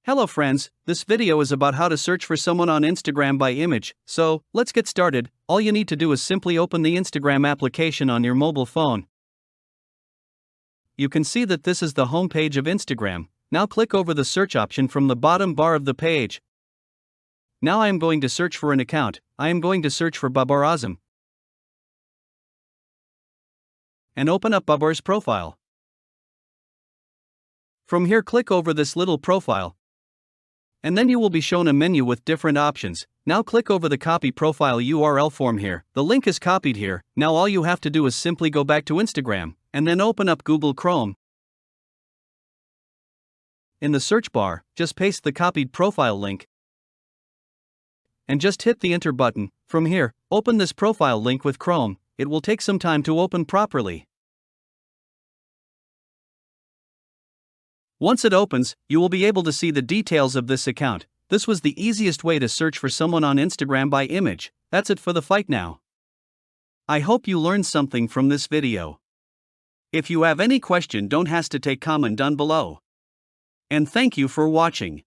Hello friends, this video is about how to search for someone on Instagram by image, so let's get started. All you need to do is simply open the Instagram application on your mobile phone. You can see that this is the home page of Instagram. Now click over the search option from the bottom bar of the page. Now I am going to search for an account. I am going to search for Babar Azam. And open up Babar's profile. From here click over this little profile. And then you will be shown a menu with different options. Now click over the copy profile URL form here. The link is copied here. Now all you have to do is simply go back to Instagram, and then open up Google Chrome. In the search bar, just paste the copied profile link. And just hit the enter button. From here, open this profile link with Chrome. It will take some time to open properly. Once it opens, you will be able to see the details of this account. This was the easiest way to search for someone on Instagram by image. That's it for the fight now. I hope you learned something from this video. If you have any question, don't hesitate to comment down below. And thank you for watching.